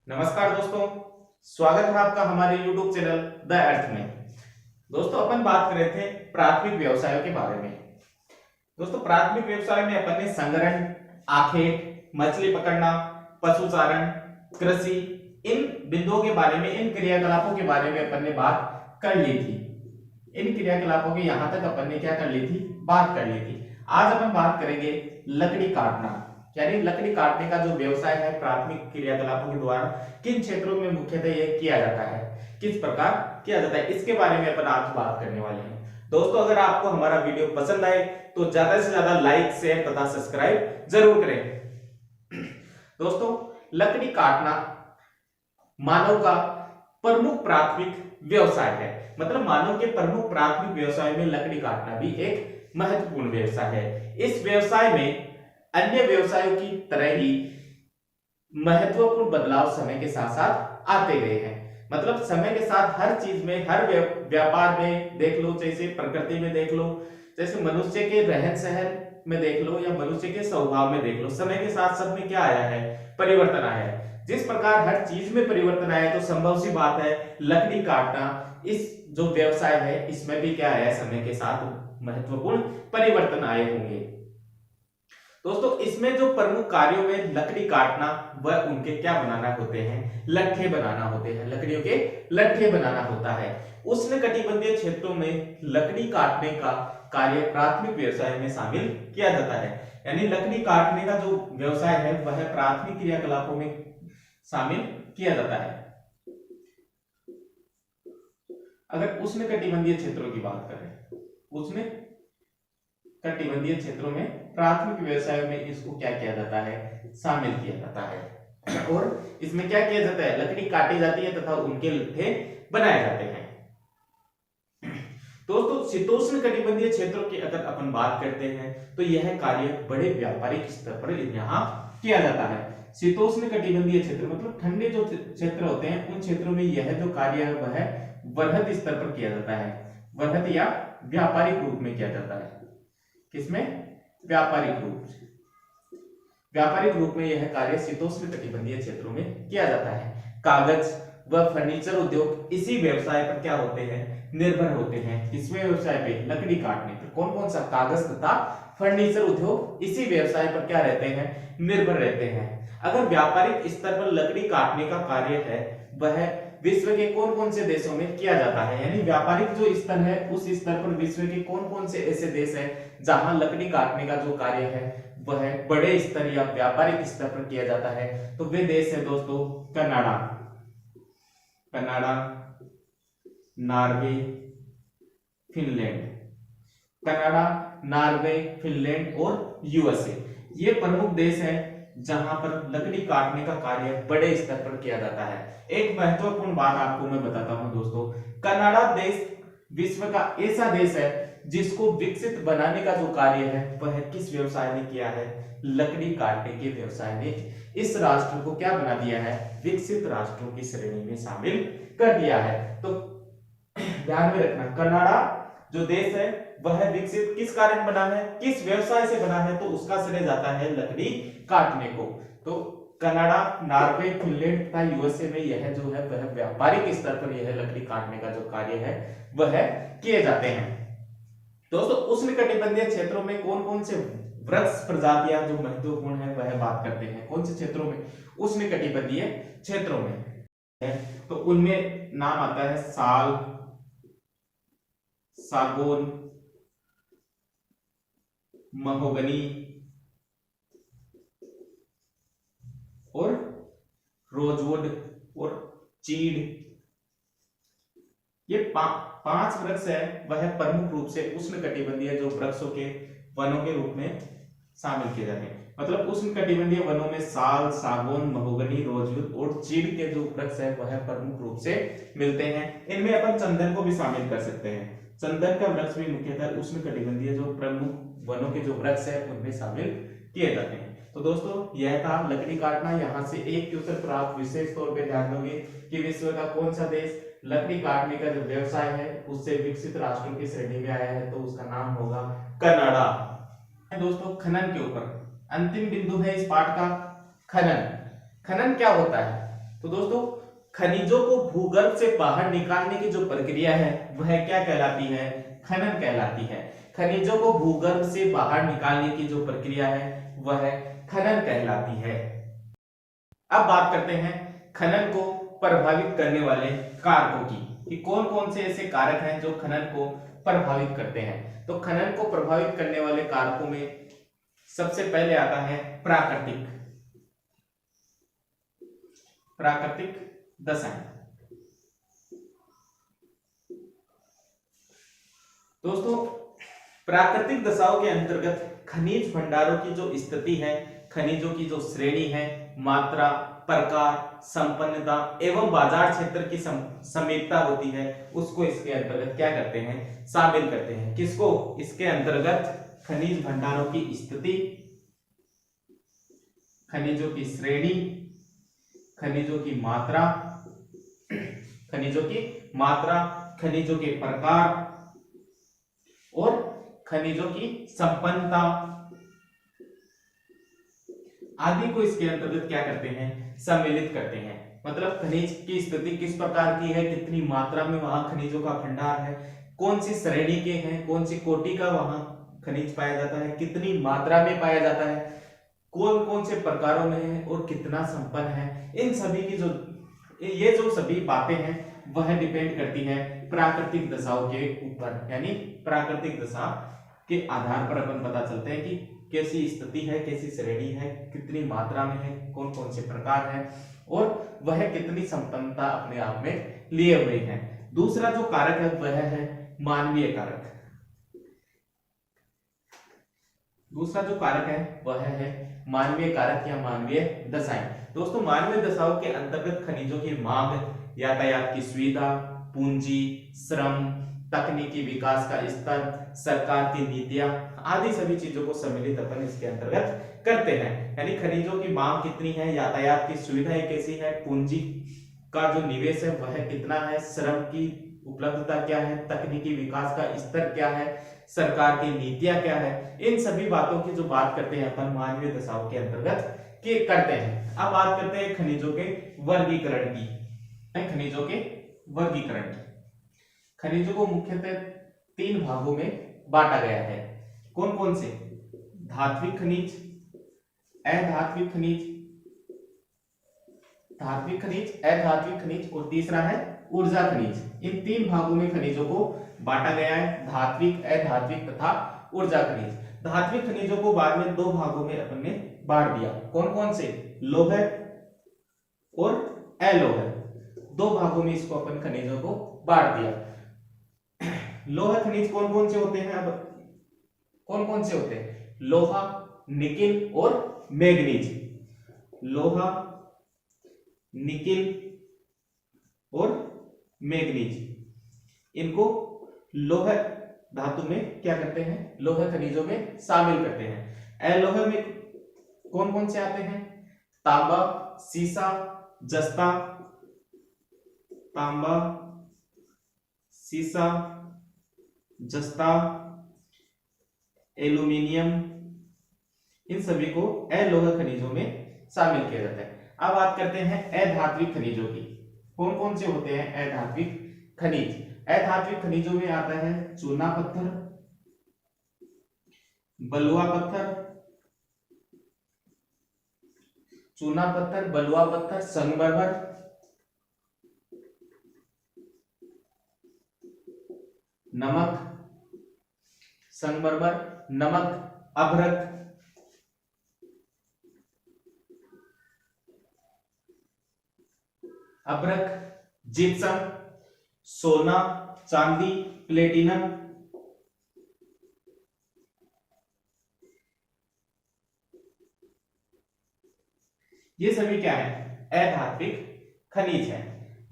नमस्कार दोस्तों, स्वागत है आपका हमारे YouTube चैनल द अर्थ में। दोस्तों अपन बात कर रहे थे प्राथमिक व्यवसायों के बारे में। दोस्तों प्राथमिक व्यवसाय में अपन ने संग्रहण, आखेट, मछली पकड़ना, पशुचारण, कृषि, इन बिंदुओं के बारे में, इन क्रियाकलापों के बारे में अपन ने बात कर ली थी। इन क्रियाकलापों के यहां तक अपन ने क्या कर ली थी, बात कर ली थी। आज अपन बात करेंगे लकड़ी काटना, यानी लकड़ी काटने का जो व्यवसाय है प्राथमिक क्रियाकलापों के द्वारा किन क्षेत्रों में मुख्यतः यह किया जाता है, किस प्रकार किया जाता है, इसके बारे में अपन आज बात करने वाले हैं। दोस्तों अगर आपको हमारा वीडियो पसंद आए तो ज्यादा से ज्यादा लाइक, शेयर तथा सब्सक्राइब जरूर करें। दोस्तों लकड़ी काटना मानव का प्रमुख प्राथमिक व्यवसाय है, मतलब मानव के प्रमुख प्राथमिक व्यवसाय में लकड़ी काटना भी एक महत्वपूर्ण व्यवसाय है। इस व्यवसाय में अन्य व्यवसायों की तरह ही महत्वपूर्ण बदलाव समय के साथ साथ आते गए हैं। मतलब समय के साथ हर चीज में, हर व्यापार में देख लो, जैसे प्रकृति में देख लो, जैसे मनुष्य के रहन सहन में देख लो या मनुष्य के स्वभाव में देख लो, समय के साथ सब में क्या आया है, परिवर्तन आया है। जिस प्रकार हर चीज में परिवर्तन आया तो संभव सी बात है लकड़ी काटना, इस जो व्यवसाय है इसमें भी क्या आया, समय के साथ महत्वपूर्ण परिवर्तन आए होंगे। दोस्तों इसमें जो प्रमुख कार्यों में लकड़ी काटना व उनके क्या बनाना होते हैं, लट्ठे बनाना होते हैं, लकड़ियों के लट्ठे बनाना होता है। उष्णकटिबंधीय क्षेत्रों में लकड़ी काटने का कार्य प्राथमिक व्यवसाय में शामिल किया जाता है, यानी लकड़ी काटने का जो व्यवसाय है वह प्राथमिक क्रियाकलापों में शामिल किया जाता है। अगर उष्णकटिबंधीय क्षेत्रों की बात करें, उष्ण कटिबंधीय क्षेत्रों में प्राथमिक व्यवसायों में इसको क्या किया जाता है, शामिल किया जाता है। और इसमें क्या किया जाता है, लकड़ी काटी जाती है तथा उनके लट्ठे बनाए जाते हैं। दोस्तों शीतोष्ण कटिबंधीय क्षेत्रों की अगर अपन बात करते हैं तो यह कार्य बड़े व्यापारिक स्तर पर यहाँ किया जाता है। शीतोष्ण कटिबंधीय क्षेत्र मतलब ठंडे जो क्षेत्र होते हैं उन क्षेत्रों में यह जो कार्य है वह वृहद स्तर पर किया जाता है, वृहद या व्यापारिक रूप में किया जाता है। किसमें, व्यापारिक रूप से, व्यापारिक रूप में यह कार्य शीतोष्ण कटिबंधीय क्षेत्रों में किया जाता है। कागज व फर्नीचर उद्योग इसी व्यवसाय पर क्या होते हैं, निर्भर होते हैं। किसमें व्यवसाय पे, लकड़ी काटने पर। कौन कौन सा, कागज तथा फर्नीचर उद्योग इसी व्यवसाय पर क्या रहते हैं, निर्भर रहते हैं। अगर व्यापारिक स्तर पर लकड़ी काटने का कार्य है वह विश्व के कौन कौन से देशों में किया जाता है, यानी व्यापारिक जो स्तर है उस स्तर पर विश्व के कौन कौन से ऐसे देश हैं जहां लकड़ी काटने का जो कार्य है वह बड़े स्तर या व्यापारिक स्तर पर किया जाता है, तो वे देश है दोस्तों Canada, Canada, Norway, Finland. Canada, Norway, Finland और यूएसए ये प्रमुख देश हैं जहां पर लकड़ी काटने का कार्य बड़े स्तर पर किया जाता है। एक महत्वपूर्ण बात आपको मैं बताता हूं दोस्तों, कनाडा देश विश्व का ऐसा देश है जिसको विकसित बनाने का जो कार्य है वह किस व्यवसाय ने किया है, लकड़ी काटने के व्यवसाय ने इस राष्ट्र को क्या बना दिया है, विकसित राष्ट्रों की श्रेणी में शामिल कर दिया है। तो ध्यान में रखना, कनाडा जो देश है वह विकसित किस कारण बना है, किस व्यवसाय से बना है, तो उसका श्रेय जाता है लकड़ी काटने को। तो कनाडा, नॉर्वे, फिनलैंड तथा यूएसए में यह जो है वह व्यापारिक स्तर पर यह लकड़ी काटने का जो कार्य है वह किए जाते हैं। दोस्तों उष्णकटिबंधीय क्षेत्रों में कौन कौन से वृक्ष प्रजातियां जो महत्वपूर्ण है वह बात करते हैं। कौन से क्षेत्रों में, उष्णकटिबंधीय क्षेत्रों में है तो उनमें नाम आता है साल, सागौन, महोगनी और रोजवुड और चीड़। ये पांच वृक्ष है वह प्रमुख रूप से उष्णकटिबंधीय जो वृक्षों के वनों के रूप में शामिल किए जाते हैं। मतलब उष्णकटिबंधीय वनों में साल, सागौन, महोगनी, रोजवुड और चीड़ के जो वृक्ष है वह प्रमुख रूप से मिलते हैं। इनमें अपन चंदन को भी शामिल कर सकते हैं। चंदन का वृक्ष भी मुख्यतः उष्णकटिबंधीय जो प्रमुख वनों के जो वृक्ष है उनमें शामिल किए जाते हैं। तो दोस्तों यह था लकड़ी काटना। यहाँ से एक क्वेश्चन पर आप विशेष तौर पे ध्यान दोगे कि विश्व का कौन सा देश लकड़ी काटने का जो व्यवसाय है उससे विकसित राष्ट्रों की श्रेणी में आया है, तो उसका नाम होगा कनाडा। दोस्तों खनन के ऊपर अंतिम बिंदु है इस पाठ का, खनन। खनन क्या होता है, तो दोस्तों खनिजों को भूगर्भ से बाहर निकालने की जो प्रक्रिया है वह क्या कहलाती है? खनन कहलाती है। खनिजों को भूगर्भ से बाहर निकालने की जो प्रक्रिया है वह खनन कहलाती है। अब बात करते हैं खनन को प्रभावित करने वाले कारकों की, कि कौन कौन से ऐसे कारक हैं जो खनन को प्रभावित करते हैं। तो खनन को प्रभावित करने वाले कारकों में सबसे पहले आता है प्राकृतिक दशाएं। दोस्तों प्राकृतिक दशाओं के अंतर्गत खनिज भंडारों की जो स्थिति है, खनिजों की जो श्रेणी है, मात्रा, प्रकार, संपन्नता एवं बाजार क्षेत्र की समीपता होती है, उसको इसके अंतर्गत क्या करते हैं? शामिल करते हैं। किसको? इसके अंतर्गत खनिज भंडारों की स्थिति, खनिजों की श्रेणी, खनिजों की मात्रा, खनिजों के प्रकार और खनिजों की संपन्नता आदि को इसके अंतर्गत क्या करते हैं? सम्मिलित करते हैं। मतलब खनिज की स्थिति किस प्रकार की है, कितनी मात्रा में वहां खनिजों का भंडार है, कौन सी श्रेणी के हैं, कौन सी कोटि का वहां खनिज पाया जाता है, कितनी मात्रा में पाया जाता है, कौन कौन से प्रकारों में है और कितना संपन्न है। इन सभी की जो सभी बातें हैं वह डिपेंड करती है प्राकृतिक दशाओं के ऊपर। यानी प्राकृतिक दशा के आधार पर अपन पता चलते हैं कि कैसी स्थिति है, कैसी श्रेणी है, कितनी मात्रा में है, कौन कौन से प्रकार है और वह कितनी संपन्नता अपने आप में लिए हुए हैं। दूसरा जो कारक है वह है मानवीय कारक। दूसरा जो कारक है वह है मानवीय कारक या मानवीय दशाएं। दोस्तों मानवीय दशाओं के अंतर्गत खनिजों की मांग, यातायात की सुविधा, पूंजी, श्रम, तकनीकी विकास का स्तर, सरकार की नीतियां आदि सभी चीजों को सम्मिलित अपन इसके अंतर्गत करते हैं। यानी खनिजों की मांग कितनी है, यातायात की सुविधाएं कैसी है, पूंजी का जो निवेश है वह कितना है, श्रम की उपलब्धता क्या है, तकनीकी विकास का स्तर क्या है, सरकार की नीतियां क्या है, इन सभी बातों की जो बात करते हैं अपन मानवीय दशाओं के अंतर्गत करते हैं। अब बात करते हैं खनिजों के वर्गीकरण की। खनिजों के वर्गीकरण की खनिजों को मुख्यतः 3 भागों में बांटा गया है। कौन कौन से? धात्विक खनिज, अधात्विक खनिज, धात्विक खनिज, अधात्विक खनिज और तीसरा है ऊर्जा खनिज। इन 3 भागों में खनिजों को बांटा गया है, धात्विक, अधात्विक तथा ऊर्जा खनिज। धात्विक खनिजों को बाद में 2 भागों में अपन ने बांट दिया। कौन कौन से? लौह और अलोह। 2 भागों में इसको अपन खनिजों को बांट दिया। लोहा खनिज कौन कौन से होते हैं? अब कौन कौन से होते हैं? लोहा, निकिल और मैग्नीज। लोहा, निकिल और मैग्नीज, इनको लोह धातु में क्या करते हैं? लोह खनिजों में शामिल करते हैं। अलोह में कौन कौन से आते हैं? तांबा, सीसा, जस्ता, तांबा, सीसा, जस्ता, एल्यूमिनियम, इन सभी को अलोह खनिजों में शामिल किया जाता है। अब बात करते हैं अधात्विक खनिजों की। कौन कौन से होते हैं अधात्विक खनिज? अधात्विक खनिजों में आता है चूना पत्थर, बलुआ पत्थर, चूना पत्थर, बलुआ पत्थर, संगमरमर, नमक, संगमरमर, नमक, अभ्रक, जिप्सम, सोना, चांदी, प्लेटिनम, ये सभी क्या है? अधात्विक खनिज है।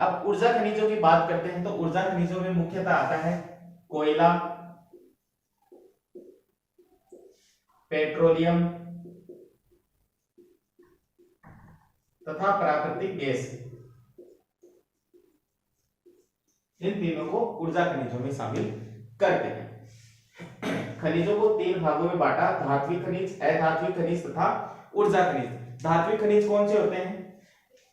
अब ऊर्जा खनिजों की बात करते हैं तो ऊर्जा खनिजों में मुख्यतः आता है कोयला, पेट्रोलियम तथा प्राकृतिक गैस। इन तीनों को ऊर्जा खनिजों में शामिल करते हैं। खनिजों को 3 भागों में बांटा, धात्विक खनिज, अधात्विक खनिज तथा ऊर्जा खनिज। धात्विक खनिज कौन से होते हैं?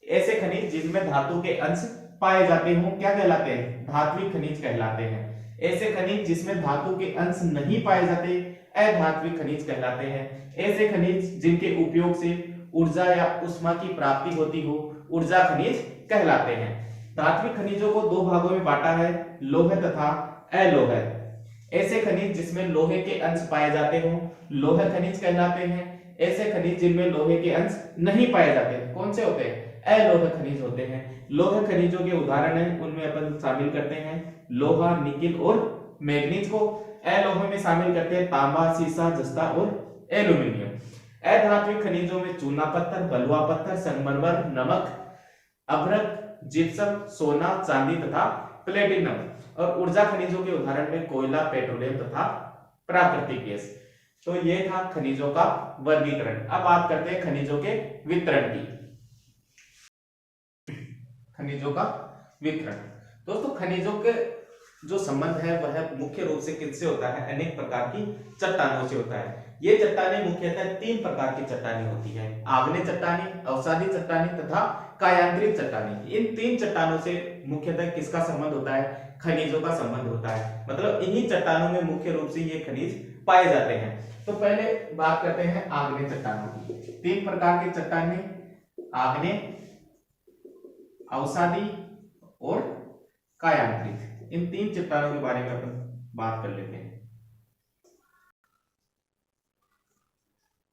ऐसे खनिज जिनमें धातु के अंश पाए जाते हों क्या कहलाते हैं? धात्विक खनिज कहलाते हैं। ऐसे खनिज जिसमें धातु के अंश नहीं पाए जाते अधात्विक खनिज कहलाते हैं। ऐसे खनिज जिनके उपयोग से ऊर्जा या ऊष्मा की प्राप्ति होती हो ऊर्जा खनिज कहलाते हैं। धात्विक खनिजों को दो भागों में बांटा है, लौह तथा अलोह। ऐसे खनिज जिसमें लोहे के अंश पाए जाते हो लौह खनिज कहलाते हैं। ऐसे खनिज जिनमें लोहे के अंश नहीं पाए जाते कौन से होते हैं? अलोह खनिज होते हैं। लौह खनिजों के उदाहरण है उनमें अपन शामिल करते हैं लोहा, निकिल और मैग्नीज को। अलोह में शामिल करते हैं तांबा, सीसा, जस्ता और एल्यूमिनियम। अधात्विक खनिजों में चूना पत्थर, बलुआ पत्थर, संगमरमर, नमक, अभ्रक, जिप्सम, सोना, चांदी तथा प्लेटिनम। और ऊर्जा खनिजों के उदाहरण में कोयला, पेट्रोलियम तथा प्राकृतिक गैस। तो ये था खनिजों का वर्गीकरण। अब बात करते हैं खनिजों के वितरण की। खनिजों का वितरण दोस्तों, खनिजों के जो संबंध है वह मुख्य रूप से किससे होता है? अनेक प्रकार की चट्टानों से होता है। ये चट्टानें मुख्यतः तीन प्रकार की चट्टानें होती है, आग्नेय चट्टानें, अवसादी चट्टानें तथा कायांतरित चट्टानें। इन तीन चट्टानों से मुख्यतः किसका संबंध होता है? खनिजों का संबंध होता है। मतलब इन्हीं चट्टानों में मुख्य रूप से ये खनिज पाए जाते हैं। तो पहले बात करते हैं आग्नेय चट्टानों की। तीन प्रकार की चट्टानें, आग्नेय, अवसादी और कायांतरित। इन तीन चट्टानों के बारे में अपन बात कर लेते हैं।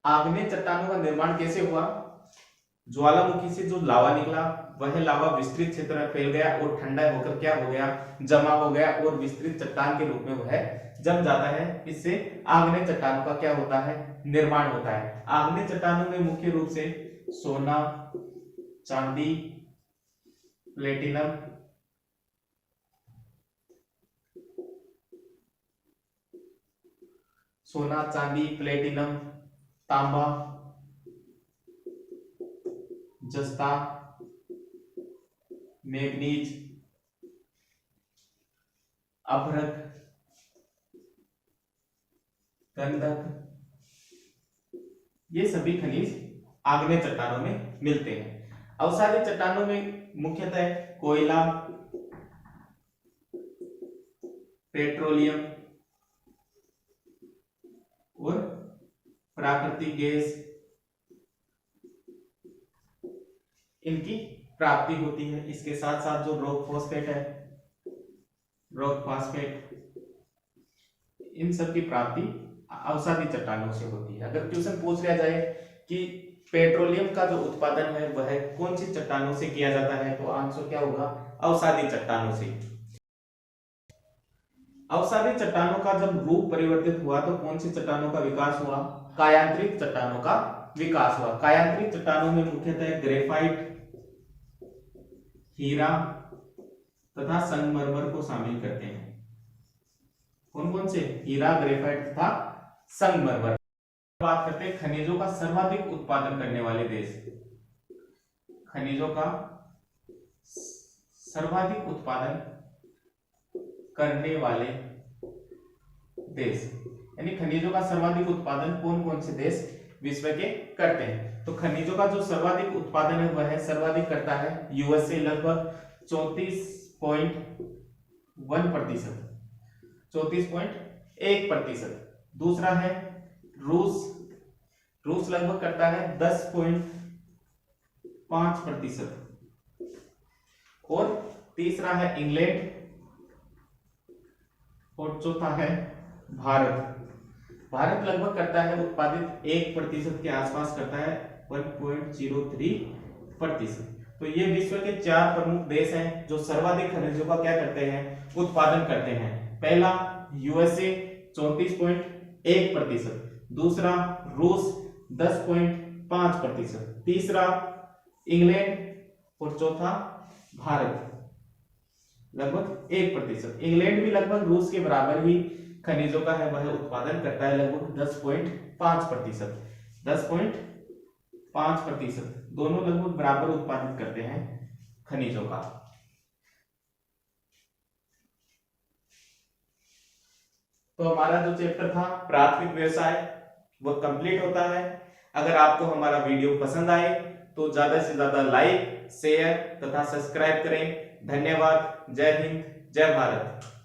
आग्नेय चट्टानों का निर्माण कैसे हुआ? ज्वालामुखी से जो लावा निकला वह लावा विस्तृत क्षेत्र में फैल गया और ठंडा होकर क्या हो गया? जमा हो गया और विस्तृत चट्टान के रूप में वह जम जाता है। इससे आग्नेय चट्टानों का क्या होता है? निर्माण होता है। आग्नेय चट्टानों में मुख्य रूप से सोना, चांदी, प्लेटिनम, सोना, चांदी, प्लेटिनम, तांबा, जस्ता, मैग्नीज, अभ्रक, गंधक, ये सभी खनिज आग्नेय चट्टानों में मिलते हैं। अवसादी चट्टानों में मुख्यतः कोयला, पेट्रोलियम और प्राकृतिक गैस इनकी प्राप्ति होती है। इसके साथ साथ जो रॉक फॉस्फेट है, रॉक फॉस्फेट, इन सब की प्राप्ति अवसादी चट्टानों से होती है। अगर क्वेश्चन पूछ लिया जाए कि पेट्रोलियम का जो उत्पादन है वह कौन सी चट्टानों से किया जाता है, तो आंसर क्या होगा? अवसादी चट्टानों से। अवसादी चट्टानों का जब रूप परिवर्तित हुआ तो कौन सी चट्टानों का विकास हुआ? कायांतरित चट्टानों का विकास हुआ। कायांतरित चट्टानों में मुख्यतः ग्रेफाइट, हीरा तथा संगमरमर को शामिल करते हैं। कौन कौन से? हीरा, ग्रेफाइट तथा संगमरमर। बात करते हैं खनिजों का सर्वाधिक उत्पादन करने वाले देश। खनिजों का सर्वाधिक उत्पादन करने वाले देश, यानी खनिजों का सर्वाधिक उत्पादन कौन कौन से देश विश्व के करते हैं? तो खनिजों का जो सर्वाधिक उत्पादन है वह सर्वाधिक करता है यूएसए, लगभग 34.1%, 34.1%। दूसरा है रूस, रूस लगभग करता है 10.5%। और तीसरा है इंग्लैंड और चौथा है भारत। भारत लगभग करता है उत्पादित 1% के आसपास करता है, 1.03%। तो ये विश्व के 4 प्रमुख देश हैं जो सर्वाधिक खनिजों का क्या करते हैं? उत्पादन करते हैं। पहला यूएसए 34.1%, दूसरा रूस 10.5%, तीसरा इंग्लैंड और चौथा भारत लगभग 1%। इंग्लैंड भी लगभग रूस के बराबर ही खनिजों का है वह उत्पादन करता है, लगभग 10.5%। 10.5%, दोनों लगभग बराबर उत्पादित करते हैं खनिजों का। तो हमारा जो चैप्टर था प्राथमिक व्यवसाय वो कंप्लीट होता है। अगर आपको हमारा वीडियो पसंद आए तो ज्यादा से ज्यादा लाइक शेयर तथा सब्सक्राइब करें। धन्यवाद। जय हिंद, जय भारत।